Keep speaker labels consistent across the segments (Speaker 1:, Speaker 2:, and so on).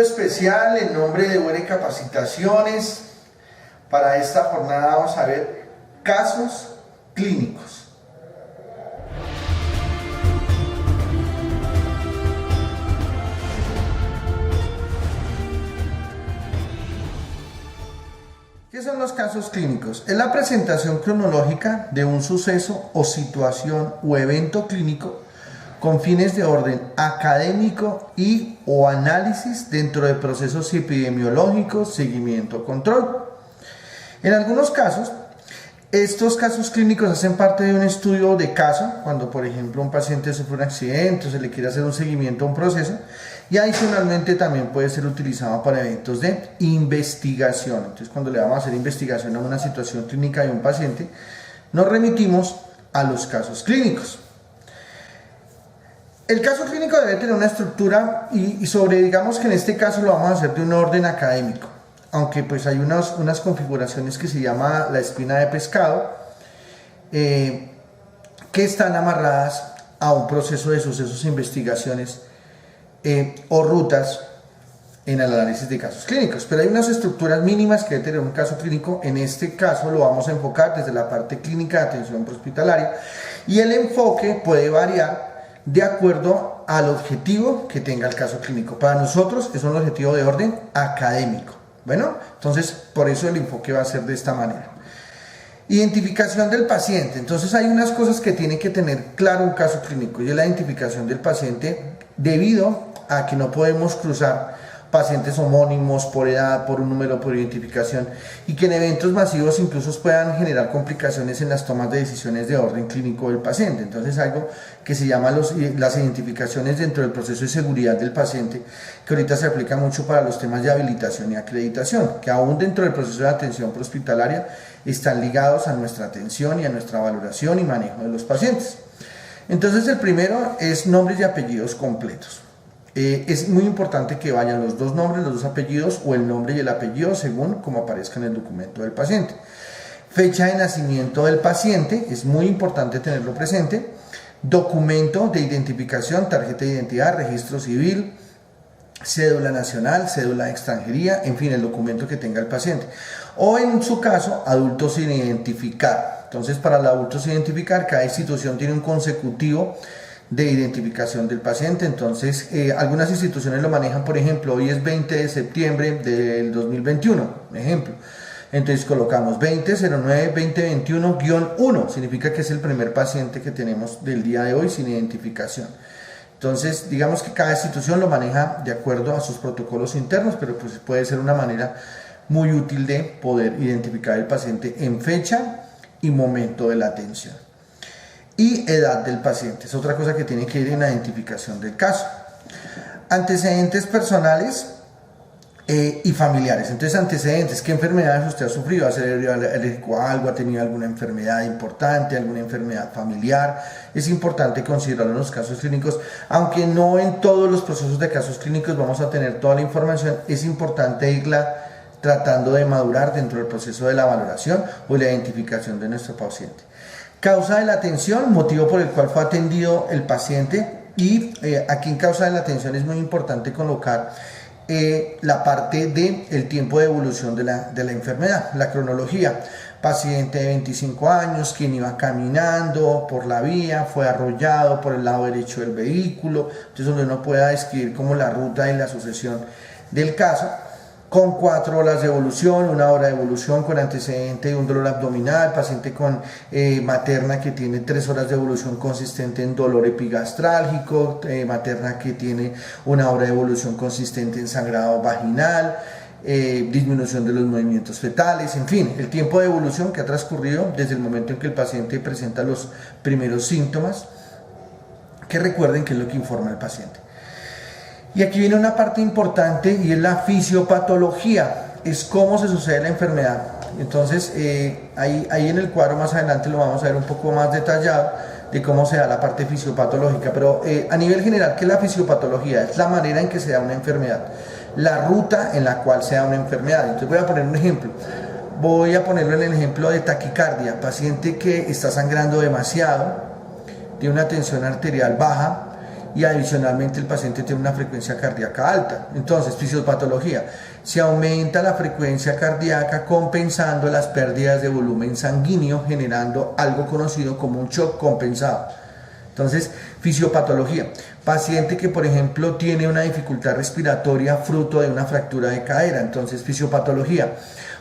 Speaker 1: especial en nombre de UR Capacitaciones. Para esta jornada vamos a ver casos clínicos. ¿Qué son los casos clínicos? Es la presentación cronológica de un suceso o situación o evento clínico con fines de orden académico y o análisis dentro de procesos epidemiológicos, seguimiento o control. En algunos casos, estos casos clínicos hacen parte de un estudio de caso, cuando por ejemplo un paciente sufre un accidente o se le quiere hacer un seguimiento a un proceso, y adicionalmente también puede ser utilizado para eventos de investigación. Entonces, cuando le vamos a hacer investigación a una situación clínica de un paciente, nos remitimos a los casos clínicos. El caso clínico debe tener una estructura digamos que en este caso lo vamos a hacer de un orden académico, aunque pues hay unas configuraciones que se llama la espina de pescado, que están amarradas a un proceso de sucesos e investigaciones o rutas en el análisis de casos clínicos, pero hay unas estructuras mínimas que debe tener un caso clínico. En este caso lo vamos a enfocar desde la parte clínica de atención prehospitalaria, y el enfoque puede variar de acuerdo al objetivo que tenga el caso clínico. Para nosotros es un objetivo de orden académico. Bueno, entonces por eso el enfoque va a ser de esta manera. Identificación del paciente. Entonces hay unas cosas que tiene que tener claro un caso clínico, y es la identificación del paciente, debido a que no podemos cruzar pacientes homónimos por edad, por un número, por identificación, y que en eventos masivos incluso puedan generar complicaciones en las tomas de decisiones de orden clínico del paciente. Entonces algo que se llama las identificaciones dentro del proceso de seguridad del paciente, que ahorita se aplica mucho para los temas de habilitación y acreditación, que aún dentro del proceso de atención prehospitalaria están ligados a nuestra atención y a nuestra valoración y manejo de los pacientes. Entonces el primero es nombres y apellidos completos. Es muy importante que vayan los dos nombres, los dos apellidos, o el nombre y el apellido según como aparezca en el documento del paciente. Fecha de nacimiento del paciente, es muy importante tenerlo presente. Documento de identificación, tarjeta de identidad, registro civil, cédula nacional, cédula de extranjería, en fin, el documento que tenga el paciente. O en su caso, adulto sin identificar. Entonces, para el adulto sin identificar, cada institución tiene un consecutivo de identificación del paciente. Entonces algunas instituciones lo manejan, por ejemplo, hoy es 20 de septiembre del 2021, ejemplo. Entonces colocamos 2009-2021-1, significa que es el primer paciente que tenemos del día de hoy sin identificación. Entonces digamos que cada institución lo maneja de acuerdo a sus protocolos internos, pero pues puede ser una manera muy útil de poder identificar el paciente en fecha y momento de la atención. Y edad del paciente, es otra cosa que tiene que ir en la identificación del caso. Antecedentes personales y familiares. Entonces, antecedentes, ¿qué enfermedades usted ha sufrido? ¿Ha sido alérgico a algo? ¿Ha tenido alguna enfermedad importante? ¿Alguna enfermedad familiar? Es importante considerarlo en los casos clínicos, aunque no en todos los procesos de casos clínicos vamos a tener toda la información. Es importante irla tratando de madurar dentro del proceso de la valoración o la identificación de nuestro paciente. Causa de la atención, motivo por el cual fue atendido el paciente, y aquí en causa de la atención es muy importante colocar la parte del tiempo de evolución de la enfermedad, la cronología. Paciente de 25 años, quien iba caminando por la vía, fue arrollado por el lado derecho del vehículo, entonces donde uno pueda describir como la ruta y la sucesión del caso, con 4 horas de evolución, 1 hora de evolución con antecedente de un dolor abdominal, paciente con materna que tiene 3 horas de evolución consistente en dolor epigastrálgico, materna que tiene 1 hora de evolución consistente en sangrado vaginal, disminución de los movimientos fetales, en fin, el tiempo de evolución que ha transcurrido desde el momento en que el paciente presenta los primeros síntomas, que recuerden que es lo que informa el paciente. Y aquí viene una parte importante, y es la fisiopatología, es cómo se sucede la enfermedad. Entonces ahí en el cuadro más adelante lo vamos a ver un poco más detallado de cómo se da la parte fisiopatológica, pero a nivel general, ¿qué es la fisiopatología? Es la manera en que se da una enfermedad, la ruta en la cual se da una enfermedad. Entonces voy a poner un ejemplo. Voy a ponerlo en el ejemplo de taquicardia, paciente que está sangrando demasiado, tiene una tensión arterial baja, y adicionalmente el paciente tiene una frecuencia cardíaca alta. Entonces, fisiopatología, se aumenta la frecuencia cardíaca compensando las pérdidas de volumen sanguíneo, generando algo conocido como un shock compensado. Entonces, fisiopatología, paciente que por ejemplo tiene una dificultad respiratoria fruto de una fractura de cadera. Entonces, fisiopatología,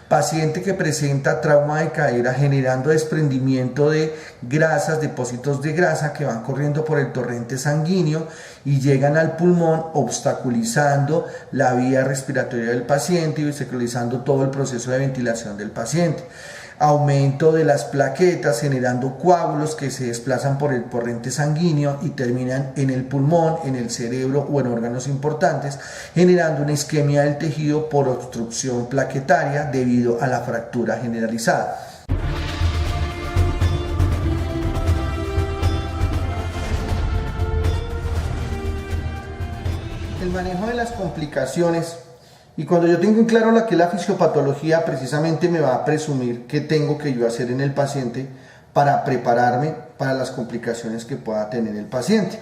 Speaker 1: paciente que presenta trauma de cadera generando desprendimiento de grasas, depósitos de grasa que van corriendo por el torrente sanguíneo y llegan al pulmón, obstaculizando la vía respiratoria del paciente y obstaculizando todo el proceso de ventilación del paciente. Aumento de las plaquetas generando coágulos que se desplazan por el torrente sanguíneo y terminan en el pulmón, en el cerebro o en órganos importantes, generando una isquemia del tejido por obstrucción plaquetaria debido a la fractura generalizada. El manejo de las complicaciones. Y cuando yo tengo en claro la que es la fisiopatología, precisamente me va a presumir qué tengo que yo hacer en el paciente para prepararme para las complicaciones que pueda tener el paciente.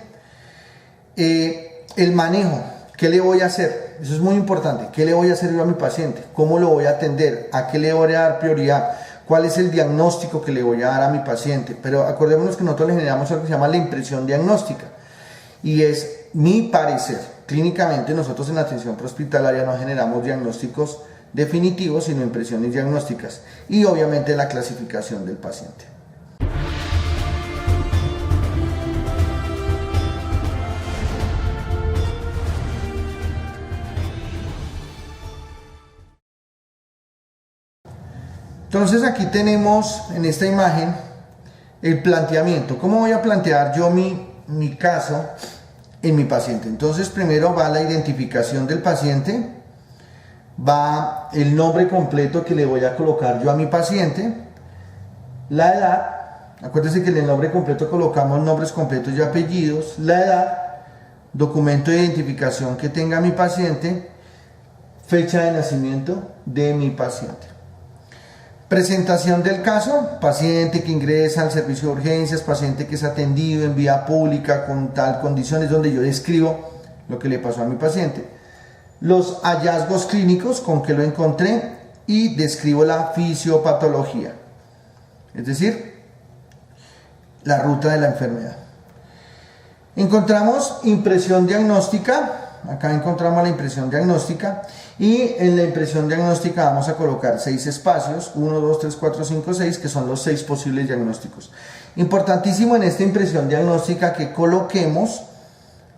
Speaker 1: El manejo, ¿qué le voy a hacer? Eso es muy importante. ¿Qué le voy a hacer yo a mi paciente? ¿Cómo lo voy a atender? ¿A qué le voy a dar prioridad? ¿Cuál es el diagnóstico que le voy a dar a mi paciente? Pero acordémonos que nosotros le generamos algo que se llama la impresión diagnóstica. Y es mi parecer. Clínicamente nosotros en la atención prehospitalaria no generamos diagnósticos definitivos, sino impresiones diagnósticas y obviamente la clasificación del paciente. Entonces aquí tenemos en esta imagen el planteamiento. ¿Cómo voy a plantear yo mi caso en mi paciente? Entonces primero va la identificación del paciente, va el nombre completo que le voy a colocar yo a mi paciente, la edad, acuérdense que en el nombre completo colocamos nombres completos y apellidos, la edad, documento de identificación que tenga mi paciente, fecha de nacimiento de mi paciente. Presentación del caso, paciente que ingresa al servicio de urgencias, paciente que es atendido en vía pública con tal condiciones, donde yo describo lo que le pasó a mi paciente. Los hallazgos clínicos, con que lo encontré, y describo la fisiopatología, es decir, la ruta de la enfermedad. Encontramos impresión diagnóstica. Acá encontramos la impresión diagnóstica y en la impresión diagnóstica vamos a colocar 6 espacios, 1, 2, 3, 4, 5, 6, que son los 6 posibles diagnósticos. Importantísimo en esta impresión diagnóstica que coloquemos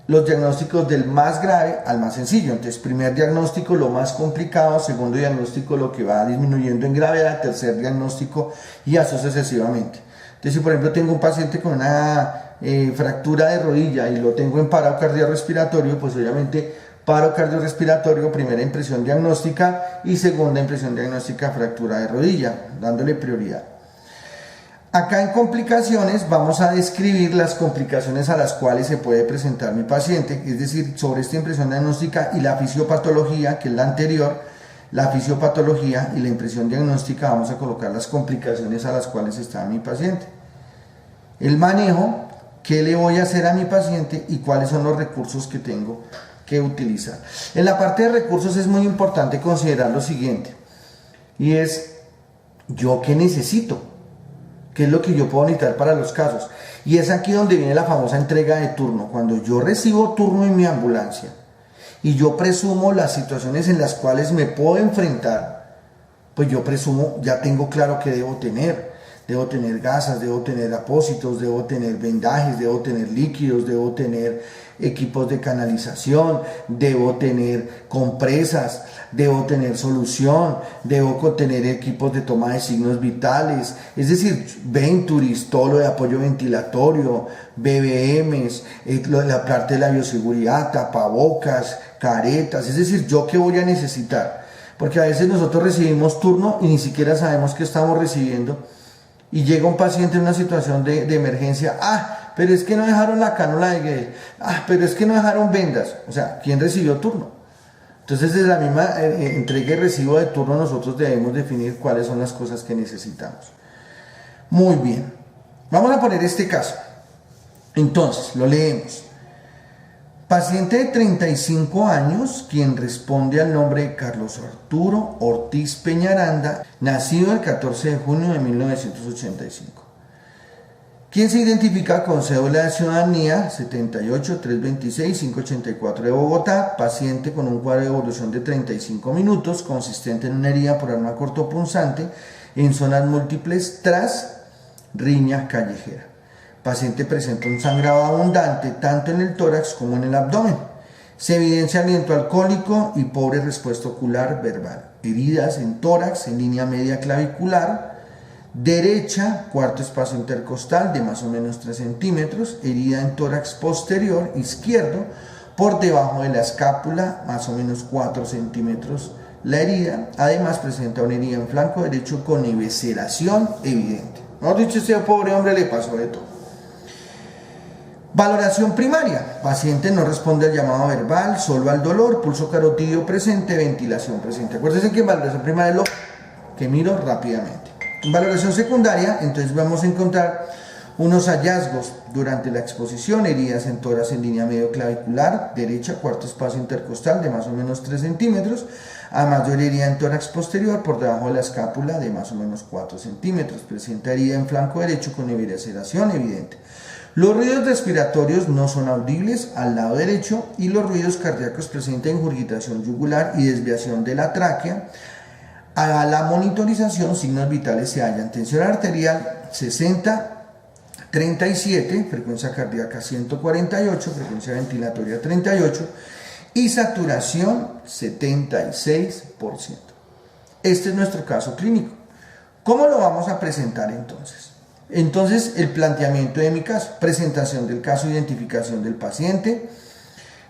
Speaker 1: los diagnósticos del más grave al más sencillo. Entonces, primer diagnóstico, lo más complicado; segundo diagnóstico, lo que va disminuyendo en gravedad; tercer diagnóstico, y así sucesivamente. Entonces, si por ejemplo tengo un paciente con una fractura de rodilla y lo tengo en paro cardiorrespiratorio, pues obviamente paro cardiorrespiratorio, primera impresión diagnóstica, y segunda impresión diagnóstica, fractura de rodilla, dándole prioridad. Acá en complicaciones vamos a describir las complicaciones a las cuales se puede presentar mi paciente, es decir, sobre esta impresión diagnóstica y la fisiopatología, que es la anterior. La fisiopatología y la impresión diagnóstica vamos a colocar las complicaciones a las cuales está mi paciente. El manejo, qué le voy a hacer a mi paciente y cuáles son los recursos que tengo que utilizar. En la parte de recursos es muy importante considerar lo siguiente, y es: ¿yo qué necesito? ¿Qué es lo que yo puedo necesitar para los casos? Y es aquí donde viene la famosa entrega de turno. Cuando yo recibo turno en mi ambulancia y yo presumo las situaciones en las cuales me puedo enfrentar, pues yo presumo, ya tengo claro que debo tener. Debo tener gasas, debo tener apósitos, debo tener vendajes, debo tener líquidos, debo tener equipos de canalización, debo tener compresas, debo tener solución, debo tener equipos de toma de signos vitales, es decir, Venturis, todo lo de apoyo ventilatorio, BBMs, la parte de la bioseguridad, tapabocas, caretas, es decir, ¿yo qué voy a necesitar? Porque a veces nosotros recibimos turno y ni siquiera sabemos qué estamos recibiendo. Y llega un paciente en una situación de emergencia: pero es que no dejaron la cánula de Guedes, pero es que no dejaron vendas. O sea, ¿quién recibió turno? Entonces, desde la misma entrega y recibo de turno, nosotros debemos definir cuáles son las cosas que necesitamos. Muy bien, vamos a poner este caso. Entonces, lo leemos. Paciente de 35 años, quien responde al nombre de Carlos Arturo Ortiz Peñaranda, nacido el 14 de junio de 1985. Quien se identifica con cédula de ciudadanía 78-326-584 de Bogotá, paciente con un cuadro de evolución de 35 minutos, consistente en una herida por arma cortopunzante en zonas múltiples tras riña callejera. Paciente presenta un sangrado abundante tanto en el tórax como en el abdomen. Se evidencia aliento alcohólico y pobre respuesta ocular verbal. Heridas en tórax en línea media clavicular derecha, cuarto espacio intercostal de más o menos 3 centímetros, herida en tórax posterior izquierdo por debajo de la escápula, más o menos 4 centímetros la herida. Además presenta una herida en flanco derecho con evisceración evidente. Mejor dicho, este pobre hombre le pasó de todo. Valoración primaria. Paciente no responde al llamado verbal, solo al dolor, pulso carotídeo presente, ventilación presente. Acuérdense que en valoración primaria es lo que miro rápidamente. En valoración secundaria, entonces vamos a encontrar unos hallazgos durante la exposición, heridas en tórax en línea medio clavicular, derecha, cuarto espacio intercostal de más o menos 3 centímetros, a mayor herida en tórax posterior por debajo de la escápula de más o menos 4 centímetros, presenta herida en flanco derecho con evisceración evidente. Los ruidos respiratorios no son audibles al lado derecho y los ruidos cardíacos presentan ingurgitación yugular y desviación de la tráquea. A la monitorización, signos vitales se hallan tensión arterial 60-37, frecuencia cardíaca 148, frecuencia ventilatoria 38 y saturación 76%. Este es nuestro caso clínico. ¿Cómo lo vamos a presentar entonces? Entonces, el planteamiento de mi caso, presentación del caso, identificación del paciente,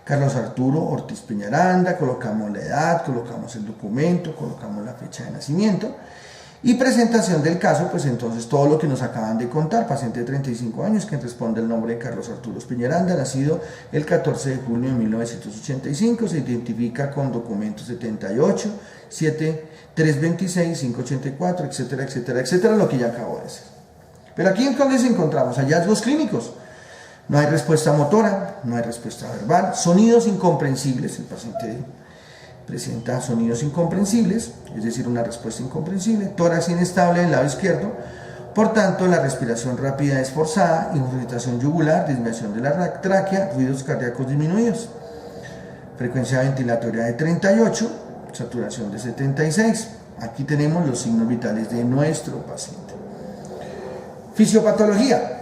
Speaker 1: Carlos Arturo Ortiz Peñaranda, colocamos la edad, colocamos el documento, colocamos la fecha de nacimiento y presentación del caso, pues entonces todo lo que nos acaban de contar, paciente de 35 años que responde al nombre de Carlos Arturo Peñaranda, nacido el 14 de junio de 1985, se identifica con documento 78, 7, 326, 584, etcétera, etcétera, etcétera, lo que ya acabo de decir. Pero aquí entonces encontramos hallazgos clínicos. No hay respuesta motora, no hay respuesta verbal, sonidos incomprensibles, el paciente presenta sonidos incomprensibles, es decir, una respuesta incomprensible, tórax inestable en el lado izquierdo, por tanto la respiración rápida es forzada, ingurgitación yugular, desviación de la tráquea, ruidos cardíacos disminuidos, frecuencia ventilatoria de 38, saturación de 76. Aquí tenemos los signos vitales de nuestro paciente. Fisiopatología.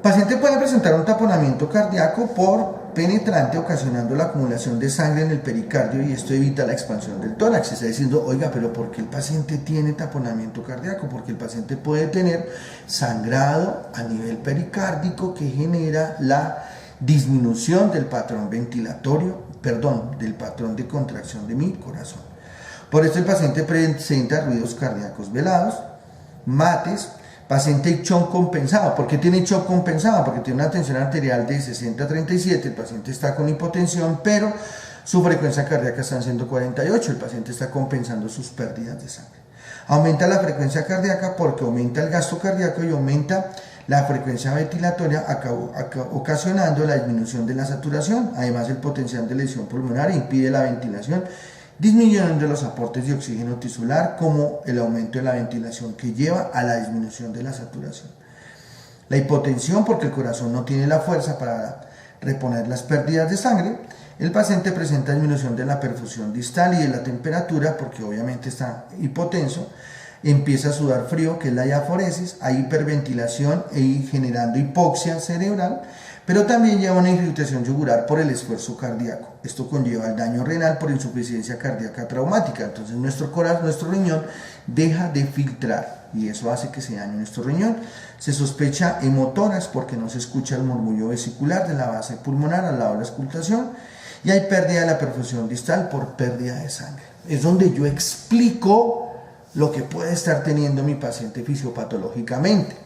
Speaker 1: Paciente puede presentar un taponamiento cardíaco por penetrante ocasionando la acumulación de sangre en el pericardio y esto evita la expansión del tórax. Se está diciendo, oiga, pero ¿por qué el paciente tiene taponamiento cardíaco? Porque el paciente puede tener sangrado a nivel pericárdico que genera la disminución del patrón ventilatorio, del patrón de contracción de mi corazón. Por esto el paciente presenta ruidos cardíacos velados, mates, paciente shock compensado. ¿Por qué tiene shock compensado? Porque tiene una tensión arterial de 60-37, el paciente está con hipotensión, pero su frecuencia cardíaca está en 148, el paciente está compensando sus pérdidas de sangre. Aumenta la frecuencia cardíaca porque aumenta el gasto cardíaco y aumenta la frecuencia ventilatoria, ocasionando la disminución de la saturación. Además, el potencial de lesión pulmonar impide la ventilación, disminuyendo los aportes de oxígeno tisular, como el aumento de la ventilación que lleva a la disminución de la saturación. La hipotensión, porque el corazón no tiene la fuerza para reponer las pérdidas de sangre. El paciente presenta disminución de la perfusión distal y de la temperatura, porque obviamente está hipotenso. Empieza a sudar frío, que es la diaforesis, hay hiperventilación generando hipoxia cerebral, pero también lleva una irritación yugular por el esfuerzo cardíaco. Esto conlleva el daño renal por insuficiencia cardíaca traumática. Entonces nuestro riñón deja de filtrar y eso hace que se dañe nuestro riñón. Se sospecha hemotórax porque no se escucha el murmullo vesicular de la base pulmonar al lado de la auscultación y hay pérdida de la perfusión distal por pérdida de sangre. Es donde yo explico lo que puede estar teniendo mi paciente fisiopatológicamente.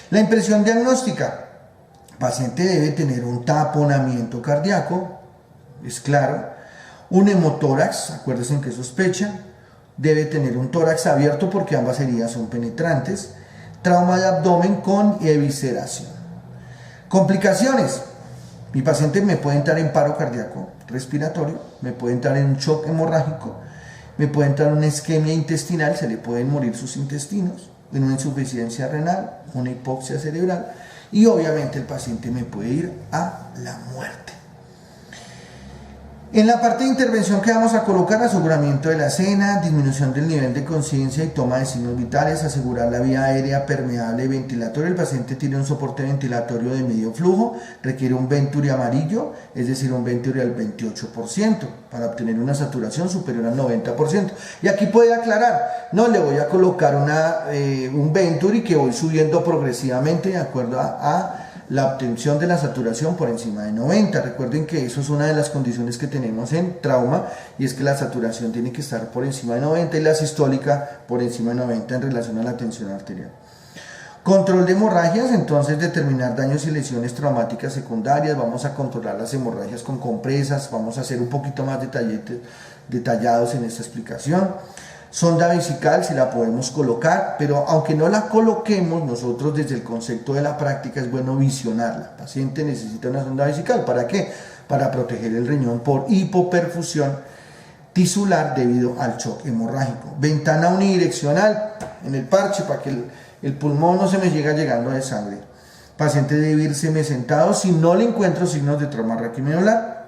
Speaker 1: La impresión diagnóstica. El paciente debe tener un taponamiento cardíaco, es claro, un hemotórax, acuérdense que sospecha, debe tener un tórax abierto porque ambas heridas son penetrantes, trauma de abdomen con evisceración. Complicaciones. Mi paciente me puede entrar en paro cardíaco respiratorio, me puede entrar en un shock hemorrágico, me puede entrar en una isquemia intestinal, se le pueden morir sus intestinos, en una insuficiencia renal, una hipoxia cerebral y obviamente el paciente me puede ir a la muerte. En la parte de intervención que vamos a colocar, aseguramiento de la cena, disminución del nivel de conciencia y toma de signos vitales, asegurar la vía aérea permeable y ventilatoria. El paciente tiene un soporte ventilatorio de medio flujo, requiere un Venturi amarillo, es decir, un Venturi al 28% para obtener una saturación superior al 90%. Y aquí puede aclarar, no le voy a colocar un Venturi que voy subiendo progresivamente de acuerdo a la obtención de la saturación por encima de 90. Recuerden que eso es una de las condiciones que tenemos en trauma y es que la saturación tiene que estar por encima de 90 y la sistólica por encima de 90 en relación a la tensión arterial. Control de hemorragias, entonces determinar daños y lesiones traumáticas secundarias, vamos a controlar las hemorragias con compresas, vamos a hacer un poquito más detallados en esta explicación. Sonda vesical si la podemos colocar, pero aunque no la coloquemos, nosotros desde el concepto de la práctica es bueno visionarla. El paciente necesita una sonda vesical, ¿para qué? Para proteger el riñón por hipoperfusión tisular debido al shock hemorrágico. Ventana unidireccional en el parche para que el pulmón no se me llegue llegando de sangre. Paciente debe irse sentado si no le encuentro signos de trauma raquiminolar.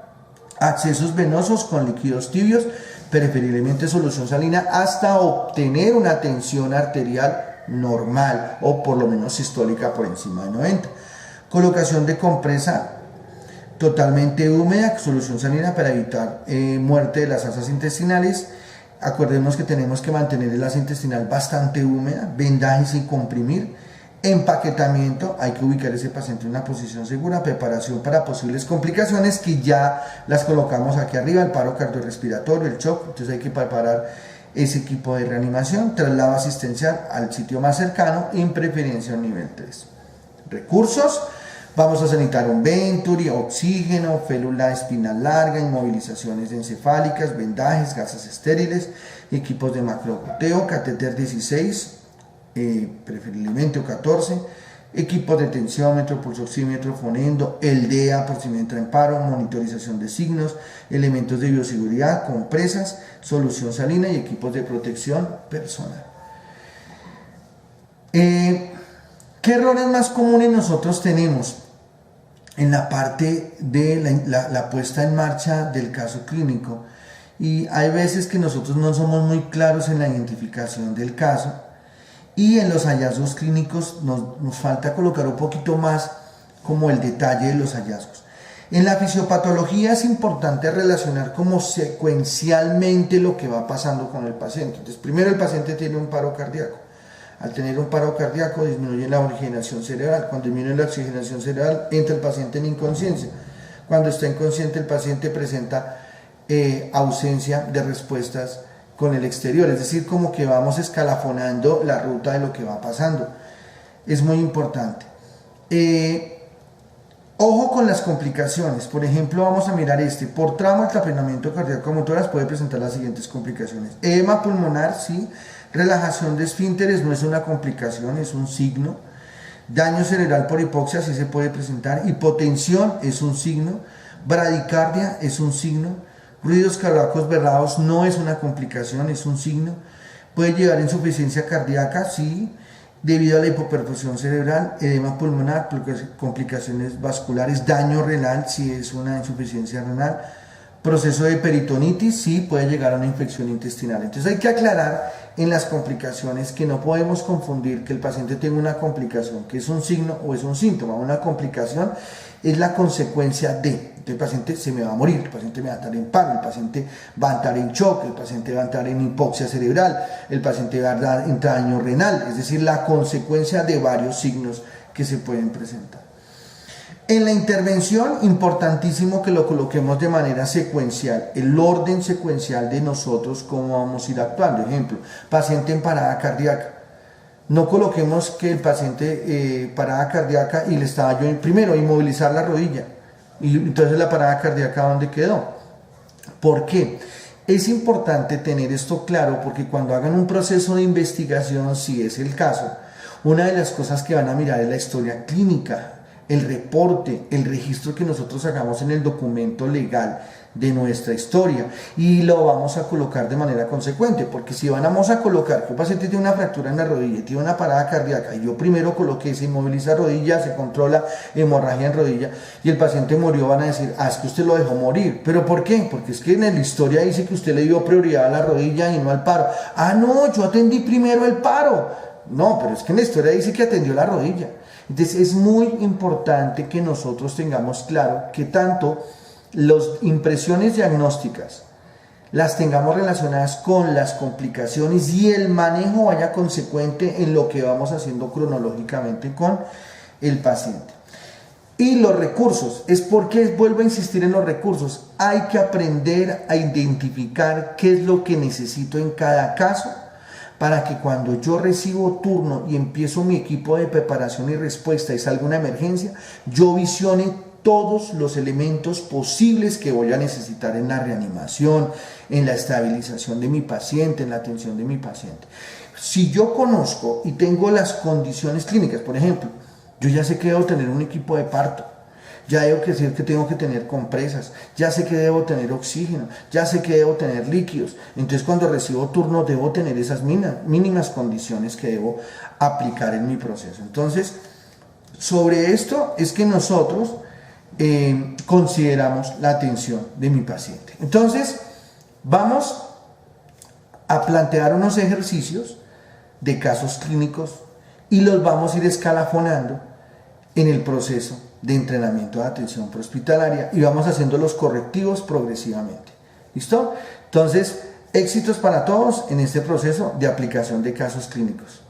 Speaker 1: Accesos venosos con líquidos tibios, preferiblemente solución salina, hasta obtener una tensión arterial normal o por lo menos sistólica por encima de 90. Colocación de compresa totalmente húmeda, solución salina para evitar muerte de las asas intestinales. Acordemos que tenemos que mantener el asa intestinal bastante húmeda, vendaje sin comprimir. Empaquetamiento, hay que ubicar a ese paciente en una posición segura, preparación para posibles complicaciones que ya las colocamos aquí arriba, el paro cardiorrespiratorio, el shock, entonces hay que preparar ese equipo de reanimación, traslado asistencial al sitio más cercano, en preferencia a nivel 3. Recursos, vamos a necesitar un Venturi, oxígeno, félula espinal larga, inmovilizaciones encefálicas, vendajes, gasas estériles, equipos de macrogoteo, catéter 16, preferiblemente o 14, equipos de tensiómetro, pulsoxímetro, fonendo, el DEA por si me entra en paro, monitorización de signos, elementos de bioseguridad, compresas, solución salina y equipos de protección personal. ¿Qué errores más comunes nosotros tenemos en la parte de la puesta en marcha del caso clínico? Y hay veces que nosotros no somos muy claros en la identificación del caso y en los hallazgos clínicos nos falta colocar un poquito más como el detalle de los hallazgos. En la fisiopatología es importante relacionar como secuencialmente lo que va pasando con el paciente. Entonces, primero el paciente tiene un paro cardíaco. Al tener un paro cardíaco disminuye la oxigenación cerebral. Cuando disminuye la oxigenación cerebral entra el paciente en inconsciencia. Cuando está inconsciente el paciente presenta ausencia de respuestas con el exterior, es decir, como que vamos escalafonando la ruta de lo que va pasando. Es muy importante. Ojo con las complicaciones. Por ejemplo, vamos a mirar por trauma, el taponamiento cardíaco motoras puede presentar las siguientes complicaciones. Edema pulmonar, sí. Relajación de esfínteres no es una complicación, es un signo. Daño cerebral por hipoxia sí se puede presentar. Hipotensión es un signo. Bradicardia es un signo. Ruidos cardíacos berrados no es una complicación, es un signo. Puede llevar insuficiencia cardíaca, sí, debido a la hipoperfusión cerebral, edema pulmonar, complicaciones vasculares, daño renal, si es una insuficiencia renal, proceso de peritonitis, sí, puede llegar a una infección intestinal. Entonces hay que aclarar en las complicaciones que no podemos confundir que el paciente tenga una complicación, que es un signo o es un síntoma. Una complicación es la consecuencia de. El paciente se me va a morir, el paciente me va a entrar en paro, el paciente va a entrar en shock, el paciente va a entrar en hipoxia cerebral, el paciente va a entrar en daño renal, es decir, la consecuencia de varios signos que se pueden presentar. En la intervención, importantísimo que lo coloquemos de manera secuencial, el orden secuencial de nosotros, cómo vamos a ir actuando. Ejemplo, paciente en parada cardíaca. No coloquemos que el paciente parada cardíaca y le estaba yo primero inmovilizar la rodilla. Y entonces la parada cardíaca, ¿dónde quedó? ¿Por qué? Es importante tener esto claro porque cuando hagan un proceso de investigación, si es el caso, una de las cosas que van a mirar es la historia clínica. el reporte, el registro que nosotros hagamos en el documento legal de nuestra historia, y lo vamos a colocar de manera consecuente, porque si vamos a colocar que un paciente tiene una fractura en la rodilla, tiene una parada cardíaca, y yo primero coloqué, se inmoviliza rodilla, se controla hemorragia en rodilla, y el paciente murió, van a decir, es que usted lo dejó morir. ¿Pero por qué? Porque es que en la historia dice que usted le dio prioridad a la rodilla y no al paro. No, yo atendí primero el paro. No, pero es que en la historia dice que atendió la rodilla. Entonces es muy importante que nosotros tengamos claro que tanto las impresiones diagnósticas las tengamos relacionadas con las complicaciones y el manejo vaya consecuente en lo que vamos haciendo cronológicamente con el paciente. Y los recursos, es porque vuelvo a insistir en los recursos, hay que aprender a identificar qué es lo que necesito en cada caso, para que cuando yo recibo turno y empiezo mi equipo de preparación y respuesta y salga una emergencia, yo visione todos los elementos posibles que voy a necesitar en la reanimación, en la estabilización de mi paciente, en la atención de mi paciente. Si yo conozco y tengo las condiciones clínicas, por ejemplo, yo ya sé que debo tener un equipo de parto, ya debo decir que tengo que tener compresas, ya sé que debo tener oxígeno, ya sé que debo tener líquidos. Entonces cuando recibo turno debo tener esas mínimas condiciones que debo aplicar en mi proceso. Entonces, sobre esto es que nosotros consideramos la atención de mi paciente. Entonces, vamos a plantear unos ejercicios de casos clínicos y los vamos a ir escalafonando en el proceso de entrenamiento de atención prehospitalaria y vamos haciendo los correctivos progresivamente. ¿Listo? Entonces, éxitos para todos en este proceso de aplicación de casos clínicos.